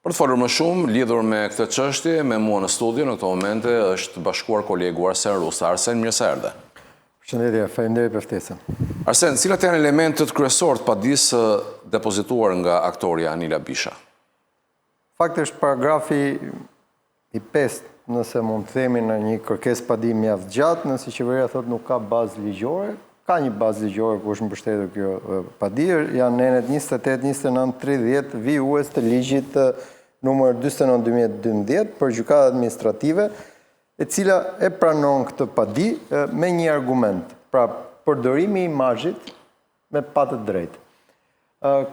Për të folur më shumë, lidhur me këtë çështje, me mua në studio në këto momente është bashkuar kolegu Arsen Rusta. Arsen, mirë se erdhe. Përshëndetje, faleminderit për ftesën. Arsen, cilat janë elementet kryesor të padisë depozituar nga aktoria Anila Bisha? Fakti është paragrafi i 5, nëse mund të themi në një kërkesë padi mjaft gjatë, nëse qeveria thotë nuk ka bazë ligjore, ka një bazë ligjore ku është mbështetur kjo padi, janë nenet 28, 29, 30 VUS të ligjit numër 49/2012 për gjykata administrative, e cila e pranon këtë padi me një argument, pra përdorimi i imazhit me pa të drejtë.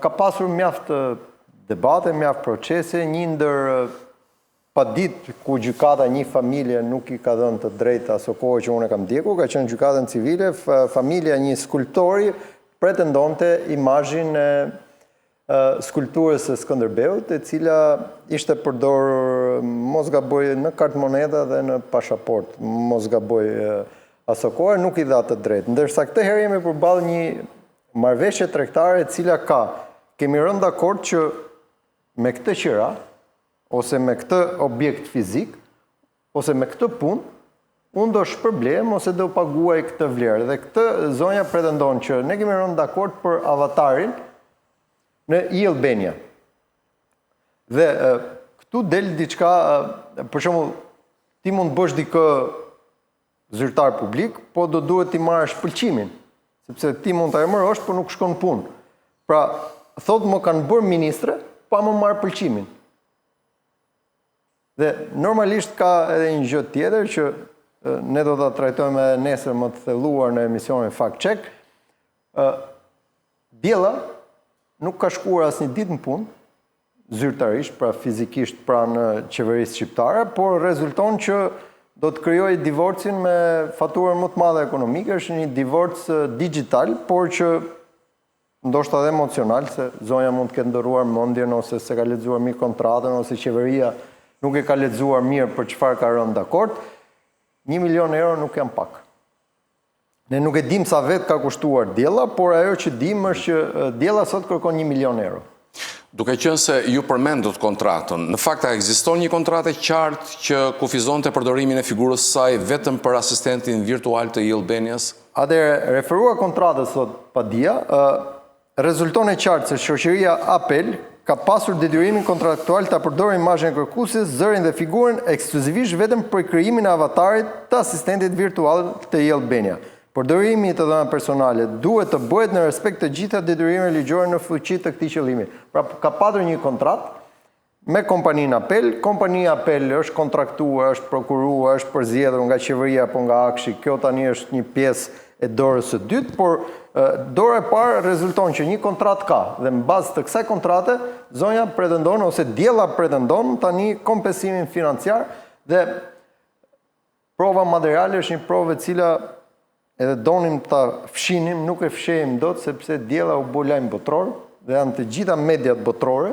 Ka pasur mjaft debate, mjaft procese, një ndër padit ku gjykata një familje nuk i ka dhënë të drejtë aso kohë që unë e kam ndjekur, ka qenë gjykatën civile, familja një skulptori pretendonte imazhin e skulpturës së Skënderbeut, e cila ishte përdorur, mos gaboj, në kartë moneda dhe në pashaport, mos gaboj aso kohë, nuk i dha të drejtë. Ndërsa këtë herë jemi përballë një marrëveshje tregtare e cila kemi rënë dakord që me këtë qira, ose me këtë objekt fizik, ose me këtë punë, unë do shpërblem ose do paguaj këtë vlerë. Dhe këtë zonja pretendon që ne kemi rënë dakord për avatarin në e-Albania. Dhe këtu del diçka, për shembull, ti mund të bësh dikë zyrtar publik, po do duhet ti marrësh pëlqimin, sepse ti mund ta emërosh, por nuk shkon punë. Pra, thotë më kanë bërë ministre, pa më marrë pëlqimin. Dhe normalisht ka edhe një gjë tjetër që ne do ta trajtojmë edhe nesër më të thelluar në emisionin Fact Check. Diella nuk ka shkuar asnjë ditë në punë, zyrtarisht, pra fizikisht pranë qeverisë shqiptare, por rezulton që do të krijojë divorcin me faturën më të madhe ekonomike, është një divorc digital, por që ndoshta edhe emocional, se zonja mund të ketë ndëruar mendjen ose se ka lexuar mirë kontratën ose qeveria nuk e ka lexuar mirë për çfarë ka rënë dakord. 1 milion euro nuk janë pak. Ne nuk e dim sa vetë ka kushtuar diella, por ajo që dim është që diella sot kërkon 1 milion euro. Duke qenë se ju përmendët kontratën, në fakt ekziston një kontratë e qartë që kufizonte përdorimin e figurës së saj vetëm për asistentin virtual të e-Albanias? Atëherë, referuar kontratës sot padia, rezulton e qartë se shoqëria Apel ka pasur detyrimin kontraktual të përdorë imazhin e kërkuesit, zërin dhe figurën ekskluzivisht vetëm për krijimin e avatarit të asistentit virtual të e-Albania. Përdorimi i të dhënave personale duhet të bëhet në respekt të gjitha detyrimeve ligjore në fuqi të këtij qëllimi. Pra ka patur një kontratë me kompaninë Apel, kompania Apel është kontraktuar, është prokuruar, është përzgjedhur nga qeveria apo nga Akshi. Kjo tani është një pjesë e dorës së dytë, por dora e parë rezulton që një kontratë ka dhe në bazë të kësaj kontrate zonja pretendon ose diella pretendon tani kompensimin financiar dhe prova materiale është një provë e cila edhe donim ta fshinim, nuk e fshehim dot sepse diella u bë lajm botror dhe janë të gjitha mediat botrore,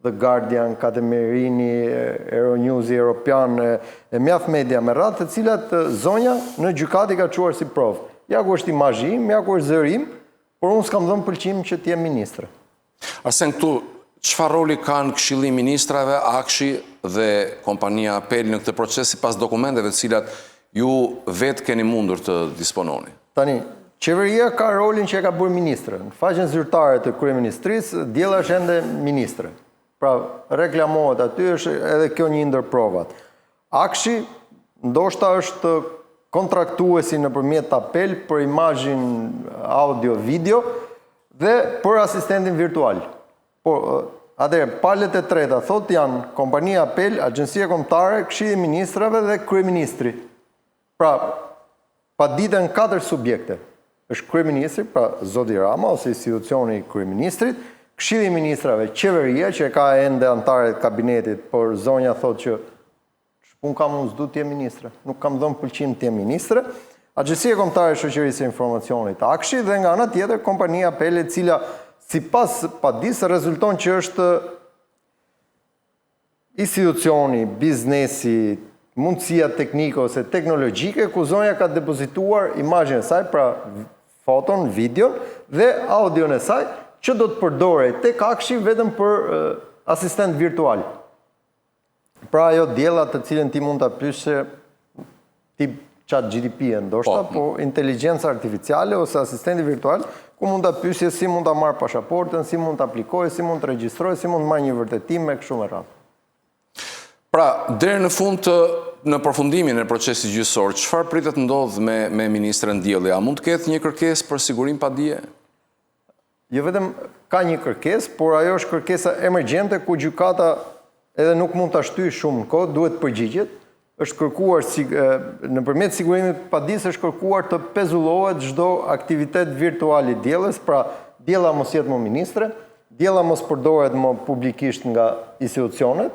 The Guardian, Katemerini, Euronews, European, e mjaft media me radhë, të cilat zonja në gjykat i ka çuar si provë. Ja ku është imazhi im, ja ku është zëri im, por unë s'kam dhënë pëlqim që të jem ministre. Arsen, këtu çfarë roli kanë Këshilli i Ministrave, Akshi dhe kompania Apel në këtë proces sipas dokumenteve të cilat ju vetë keni mundur të dispononi? Tani, qeveria ka rolin që e ka bërë ministre. Në faqen zyrtare të kryeministrisë, diella është ende ministre. Pra, reklamohet aty, është edhe kjo një ndër provat. Akshi ndoshta është kontraktuesi nëpërmjet Apel për imazhin audio video dhe për asistentin virtual. Por atëherë palët e treta thotë janë kompania Apel, Agjencia Kombëtare, Këshilli i Ministrave dhe kryeministri. Pra, paditen 4 subjekte. Është kryeministri, pra zoti Rama ose institucioni i kryeministrit, Këshilli i Ministrave, qeveria që ka ende antarët e kabinetit, por zonja thotë që unë kam unë s'du t'jem ministre, nuk kam dhënë pëlqim t'jem ministre, Agjencia Kombëtare e Shoqërisë së Informacionit Akshi dhe nga ana tjetër kompania Apel, e cila sipas padisë rezulton që është institucioni, biznesi, mundësia teknike ose teknologjike ku zonja ka depozituar imazhin e saj, pra foton, videon dhe audion e saj që do të përdoret tek Akshi vetëm për asistent virtual. Pra ajo diella të cilën ti mund ta pyesë tip chat GDP ndoshta, po inteligjenca artificiale ose asistenti virtual, ku mund ta pyesë si mund ta marr pasaportën, si mund ta aplikojë, si mund të regjistrohet, si mund të marrë një vërtetim me kështu me radhë. Pra, deri në fund në përfundimin e procesit gjyqësor, çfarë pritet ndodh me ministren Dielli? A mund të ketë një kërkesë për sigurim pa dije? Jo vetëm ka një kërkesë, por ajo është kërkesa emergjente ku gjykata edhe nuk mund ta shtyjë shumë kohë, duhet përgjigjet. Është kërkuar nëpërmjet sigurimit pa dijes është kërkuar të pezullohet çdo aktivitet virtual i Diellës, pra Diella mos jetë më ministre, Diella mos përdoret më publikisht nga institucionet.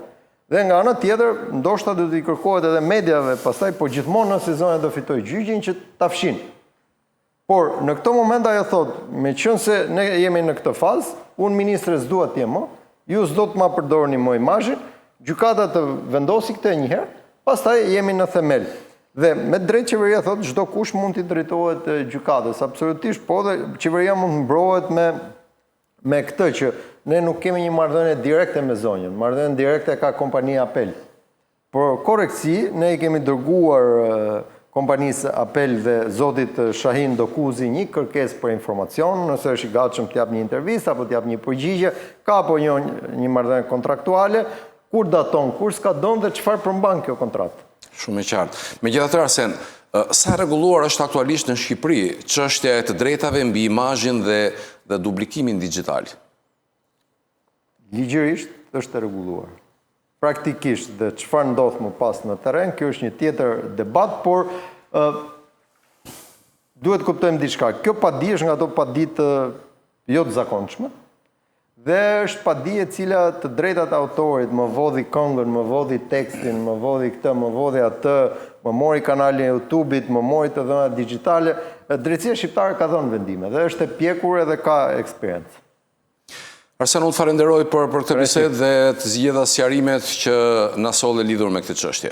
Dhe nga ana tjetër, ndoshta do t'i kërkohet edhe mediave pastaj, po gjithmonë nëse zona do fitoj gjyqin që ta fshin. Por në këtë moment ajo thot, meqense ne jemi në këtë fazë, unë ministre s'dua të jem më, ju s'do të ma përdorni më imazhin, gjykata të vendosi këtë një herë, pastaj jemi në themel. Dhe me drejt qeveria thot, çdo kush mund t'i drejtohet gjykatës, absolutisht, po dhe qeveria mund të mbrohet me këtë që ne nuk kemi një marrëdhënie direkte me zonjën. Marrëdhënie direkte ka kompania Apel. Por korektësi, ne i kemi dërguar kompanisë Apel dhe zotit Shahin Dokuzi një kërkesë për informacion, nëse është i gatshëm të jap një intervistë apo të jap një përgjigje, ka apo një marrëdhënie kontraktuale, kur daton, kur s'ka don dhe çfarë përmban kjo kontratë. Shumë e qartë. Megjithatë, Arsen, sa rregulluar është aktualisht në Shqipëri çështja e të drejtave mbi imazhin dhe duplikimin digjital? Ligjërisht është e rregulluar. Praktikisht dhe çfarë ndodh më pas në terren, kjo është një tjetër debat, por duhet të kuptojmë diçka. Kjo padije është nga ato padijë jo të zakonshme, dhe është padije e cila të drejtat e autorit, më vodhi këngën, më vodhi tekstin, më vodhi këtë, më vodhi atë, më mori kanalin e YouTube-it, më mori të dhënat digjitale. Drejtësia shqiptare ka dhënë vendime dhe është e pjekur edhe ka eksperiencë. Arsen, unë falenderoj për këtë bisedë dhe të zgjidha sqarimet që na solle lidhur me këtë çështje.